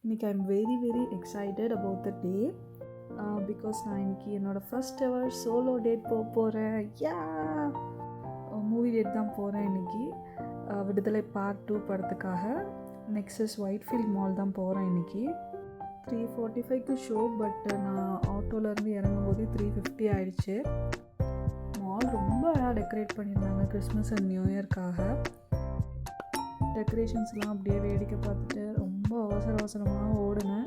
இன்றைக்கி I am very very excited about the day because நான் இன்றைக்கி என்னோடய ஃபஸ்ட் எவர் சோலோ டேட் போகிறேன். மூவி டேட் தான் போகிறேன் இன்றைக்கி. விடுதலை பார்ட் 2 படத்துக்காக நெக்ஸஸ் ஒயிட்ஃபீல்ட் மால் தான் போகிறேன் இன்றைக்கி. 3:45க்கு ஷோ, பட் நான் ஆட்டோலேருந்து இறங்கும்போது 3:50 ஆகிடுச்சு. மால் ரொம்ப அழகாக டெக்கரேட் பண்ணியிருந்தாங்க கிறிஸ்மஸ் அண்ட் நியூ இயர்க்காக. டெக்கரேஷன்ஸ்லாம் அப்படியே வேடிக்கை பார்த்துட்டு ரொம்ப அவசரமாக ஓடினேன்.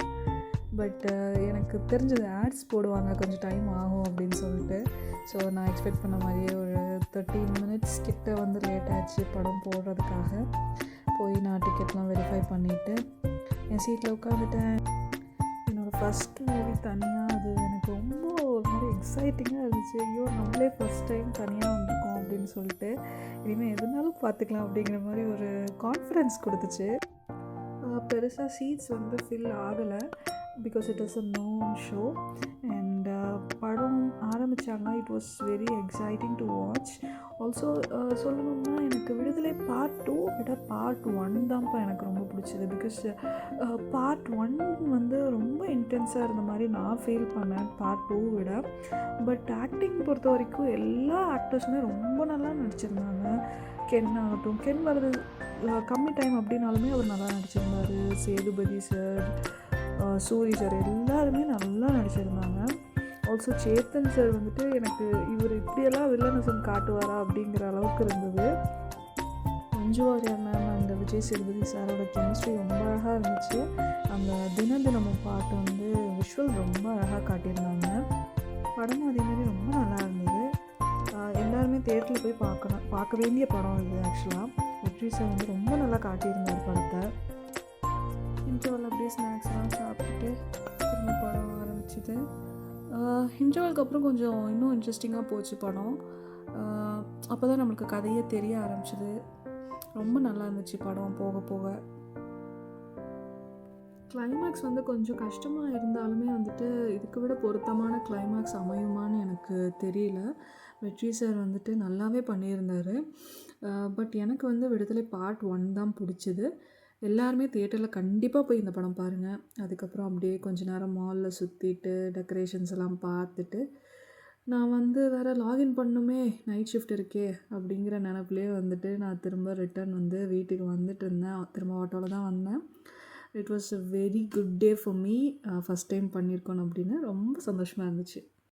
பட் எனக்கு தெரிஞ்சது ஆட்ஸ் போடுவாங்க, கொஞ்சம் டைம் ஆகும் அப்படின்னு சொல்லிட்டு. ஸோ நான் எக்ஸ்பெக்ட் பண்ண மாதிரியே ஒரு 13 minutes கிட்ட வந்து லேட் ஆச்சு படம் போடுறதுக்காக. போய் நான் டிக்கெட்லாம் வெரிஃபை பண்ணிவிட்டு என் சீட்டில் உட்காந்துட்டேன். என்னோடய ஃபஸ்ட் மூவி தனியாக, அது எனக்கு ரொம்ப ஒரு மாதிரி எக்ஸைட்டிங்காக இருந்துச்சு. ஐயோ, நம்மளே ஃபஸ்ட் டைம் தனியாக வந்திருக்கோம் அப்படின்னு சொல்லிட்டு இனிமேல் எதுனாலும் பார்த்துக்கலாம் அப்படிங்கிற மாதிரி ஒரு கான்ஃபிடென்ஸ் கொடுத்துச்சு. பெருசாக சீட்ஸ் வந்து ஃபில் ஆகலை because it was a known show. And படம் ஆரம்பித்தாங்க. It was very exciting to watch. Also சொல்லணும்னா எனக்கு விடுதலை பார்ட் 2 விட பார்ட் 1 தான்ப்பா எனக்கு ரொம்ப பிடிச்சது. பிகாஸ் பார்ட் 1 வந்து ரொம்ப இன்டென்ஸாக இருந்த மாதிரி நான் ஃபீல் பண்ணேன் பார்ட் 2 விட. பட் ஆக்டிங் பொறுத்த வரைக்கும் எல்லா ஆக்டர்ஸுமே ரொம்ப நல்லா நடிச்சிருந்தாங்க. கென் ஆகட்டும், கென் வரது கம்மி டைம் அப்படின்னாலுமே அவர் நல்லா நடிச்சிருந்தார். சேதுபதி சார், சூரி சார் எல்லாருமே நல்லா நடிச்சிருந்தாங்க. ஆல்சோ சேத்தன் சார் வந்துட்டு எனக்கு இவர் இப்படியெல்லாம் வில்லனிசம் காட்டுவாரா அப்படிங்கிற அளவுக்கு இருந்தது. மஞ்சு வாரியர் மேம் அந்த விஜய் சேதுபதி சாரோட கெமிஸ்ட்ரி ரொம்ப அழகாக இருந்துச்சு. அந்த தினமும் பாட்டு வந்து விஷுவல் ரொம்ப அழகாக காட்டியிருந்தாங்க. படமும் அதேமாதிரி ரொம்ப நல்லா இருந்தது. எல்லாருமே தேட்டரில் போய் பார்க்க வேண்டிய படம் இது. ஆக்சுவலாக வெற்றி சார் வந்து ரொம்ப நல்லா காட்டியிருந்தார் படத்தை. இன்டர்வல் அப்படியே ஸ்நாக்ஸ்லாம் சாப்பிட்டுட்டு திரும்ப படம் ஆரம்பிச்சிது. இன்டர்வலுக்கு அப்புறம் கொஞ்சம் இன்னும் இன்ட்ரெஸ்டிங்காக போச்சு படம். அப்போ தான் நம்மளுக்கு கதையே தெரிய ஆரம்பிச்சிது. ரொம்ப நல்லா இருந்துச்சு படம் போக போக. கிளைமேக்ஸ் வந்து கொஞ்சம் கஷ்டமாக இருந்தாலுமே வந்துட்டு இதுக்கு விட பொருத்தமான கிளைமேக்ஸ் அமையுமான்னு எனக்கு தெரியல. வெற்றி சார் வந்துட்டு நல்லாவே பண்ணியிருந்தார். பட் எனக்கு வந்து விடுதலை பார்ட் 1 தான் பிடிச்சிது. எல்லாருமே தியேட்டரில் கண்டிப்பாக போய் இந்த படம் பாருங்கள். அதுக்கப்புறம் அப்படியே கொஞ்ச நேரம் மாலில் சுற்றிட்டு டெக்கரேஷன்ஸ் எல்லாம் பார்த்துட்டு நான் வந்து வேறு லாகின் பண்ணுமே, நைட் ஷிஃப்ட் இருக்கே அப்படிங்கிற நினப்புலேயே வந்துட்டு நான் திரும்ப ரிட்டர்ன் வந்து வீட்டுக்கு வந்துட்டு இருந்தேன். திரும்ப ஆட்டோவில் தான் வந்தேன். It was a very good day for me. First time பண்ணியிருக்கோம் அப்படின்னு ரொம்ப சந்தோஷமாக இருந்துச்சு.